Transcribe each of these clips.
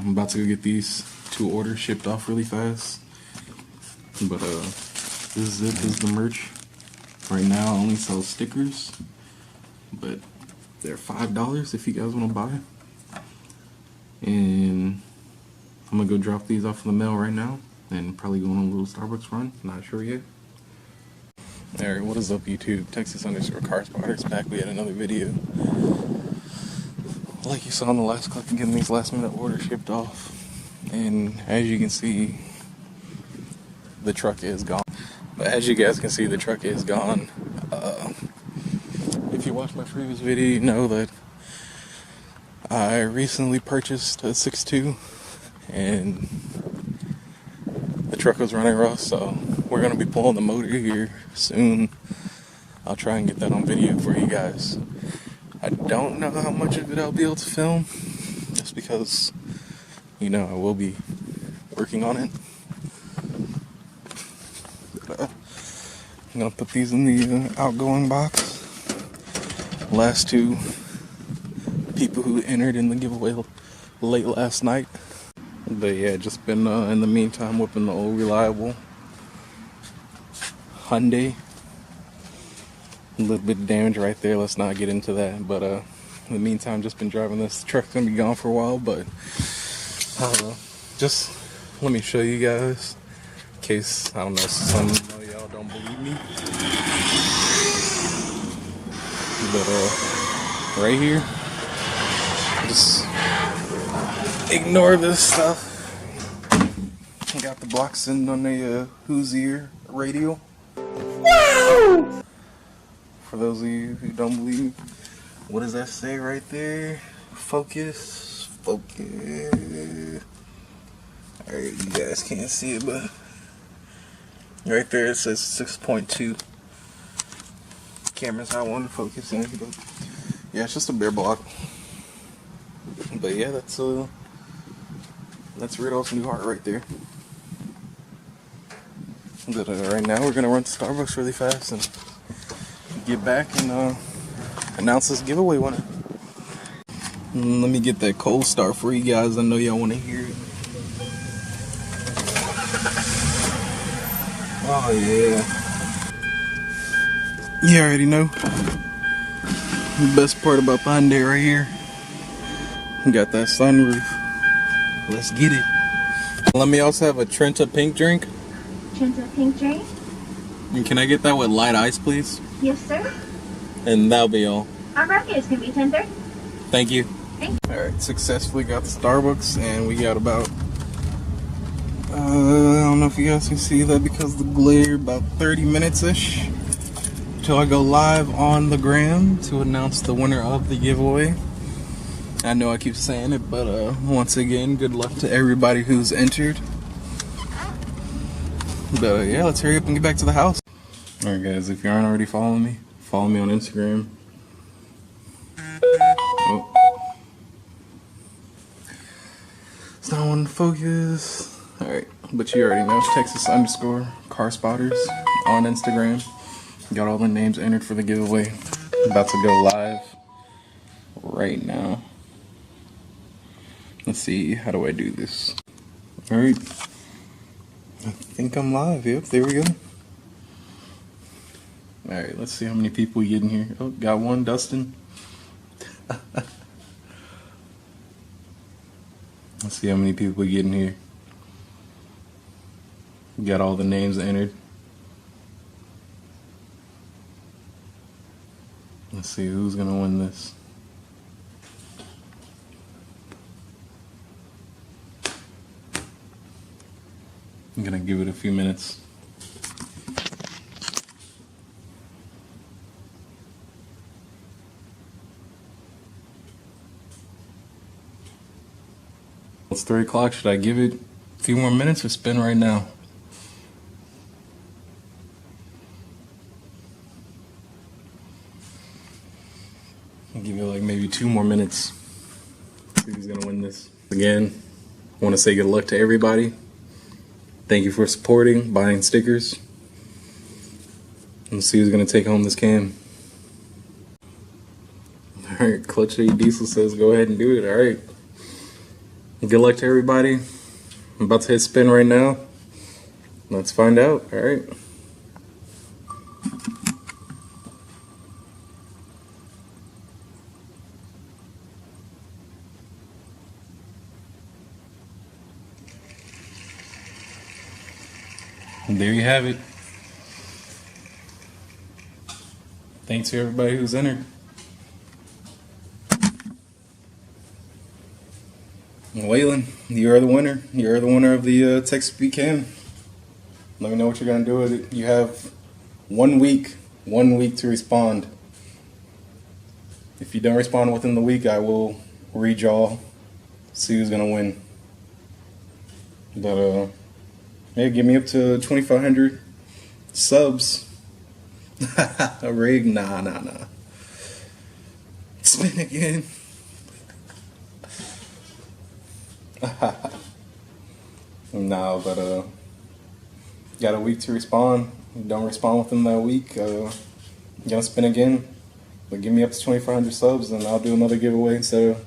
I'm about to go get these 2 orders shipped off really fast. But this is it. This is the merch. Right now I only sell stickers, but they're $5 if you guys want to buy. And I'm gonna go drop these off in the mail right now and probably go on a little Starbucks run. Not sure yet. Alright, what is up YouTube? Texas_CarSpotters back. We had another video. Like you saw in the last clip, I'm getting these last minute orders shipped off. And as you can see, the truck is gone. But as you guys can see, the truck is gone. If you watched my previous video, you know that I recently purchased a 6.2 and the truck was running rough, so we're going to be pulling the motor here soon. I'll try and get that on video for you guys. I don't know how much of it I'll be able to film, just because, you know, I will be working on it. I'm going to put these in the outgoing box. Last 2 people who entered in the giveaway late last night. But yeah, just been in the meantime whipping the old reliable Hyundai. A little bit of damage right there, let's not get into that. But in the meantime, just been driving this. The truck's gonna be gone for a while, but just let me show you guys in case, I don't know, some of y'all don't believe me. But right here, just ignore this stuff. Got the block sitting on the Hoosier radio. Wow! For those of you who don't believe me, what does that say right there? Focus, focus. Alright, you guys can't see it, but right there it says 6.2. Camera's not wanting to focus in, but yeah, it's just a bare block. But yeah, that's Rudolph's new heart right there. But right now we're gonna run to Starbucks really fast and get back and announce this giveaway winner. Let me get that cold start for you guys. I know y'all want to hear it. Oh yeah. You already know. The best part about the Hyundai right here. We got that sunroof. Let's get it. Let me also have a Trenta pink drink. Trenta pink drink? And can I get that with light ice, please? Yes, sir. And that'll be all. Alright, it's gonna be tender. Thank you. Thank you. Alright, successfully got the Starbucks, and we got about, I don't know if you guys can see that because of the glare, about 30 minutes-ish till I go live on the gram to announce the winner of the giveaway. I know I keep saying it, but once again, good luck to everybody who's entered. But yeah, let's hurry up and get back to the house. Alright guys, if you aren't already following me, follow me on Instagram. Oh. It's not wanting to focus. Alright, but you already know, Texas_CarSpotters on Instagram. Got all the names entered for the giveaway. About to go live right now. Let's see, how do I do this? Alright. I think I'm live. Yep, there we go. Alright, let's see how many people we get in here. Oh, got one, Dustin. Let's see how many people we get in here. Got all the names entered. Let's see who's gonna win this. I'm gonna give it a few minutes. It's 3 o'clock. Should I give it A few more minutes or spin right now. I'll give you like maybe 2 more minutes. See who's gonna win this. Again, I want to say good luck to everybody. Thank you for supporting, buying stickers. Let's see who's gonna take home this cam. Alright, Clutch A Diesel says go ahead and do it. Alright. Good luck to everybody. I'm about to hit spin right now. Let's find out. Alright. And there you have it. Thanks to everybody who's entered. Waylon, you are the winner. You are the winner of the Texas Beat Cam. Let me know what you're gonna do with it. You have 1 week to respond. If you don't respond within the week, I will redraw, see who's gonna win. But yeah, give me up to 2,500 subs. A rig? Nah. Spin again. No, but got a week to respond. Don't respond within that week, gonna spin again. But give me up to 2,500 subs and I'll do another giveaway. So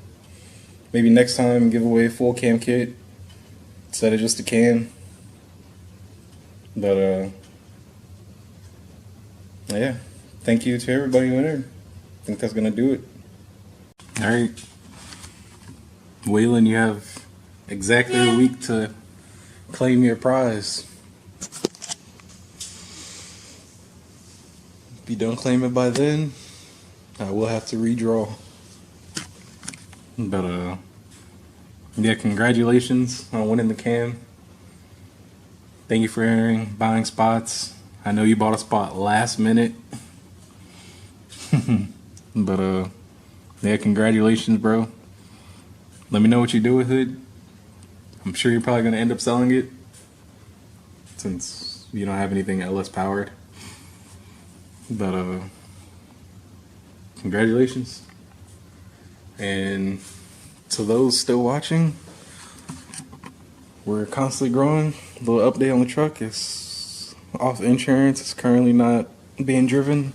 maybe next time give away a full cam kit instead of just a cam. But yeah, thank you to everybody who entered. I think that's gonna do it. Alright, Waylon, you have exactly a week to claim your prize. If you don't claim it by then, I will have to redraw. But yeah, congratulations on winning the cam. Thank you for entering, buying spots. I know you bought a spot last minute. But yeah, congratulations, bro. Let me know what you do with it. I'm sure you're probably gonna end up selling it since you don't have anything LS powered. But congratulations. And to those still watching, we're constantly growing. A little update on the truck is off insurance. It's currently not being driven.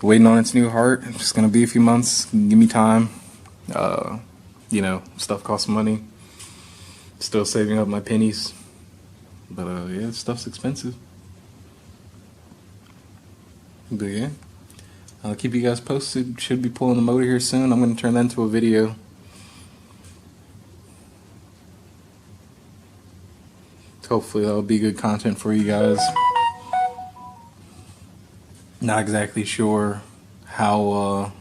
Waiting on its new heart. It's just gonna be a few months. Give me time. You know, stuff costs money. Still saving up my pennies. But yeah, stuff's expensive. But yeah, I'll keep you guys posted. Should be pulling the motor here soon. I'm gonna turn that into a video. Hopefully that'll be good content for you guys. Not exactly sure how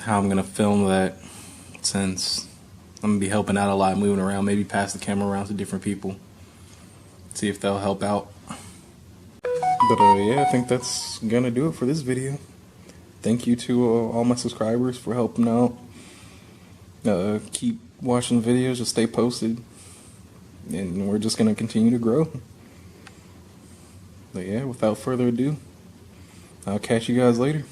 I'm gonna film that, since I'm gonna be helping out a lot, moving around, maybe pass the camera around to different people, see if they'll help out. But yeah, I think that's gonna do it for this video. Thank you to all my subscribers for helping out. Keep watching the videos, just stay posted, and we're just gonna continue to grow. But yeah, without further ado, I'll catch you guys later.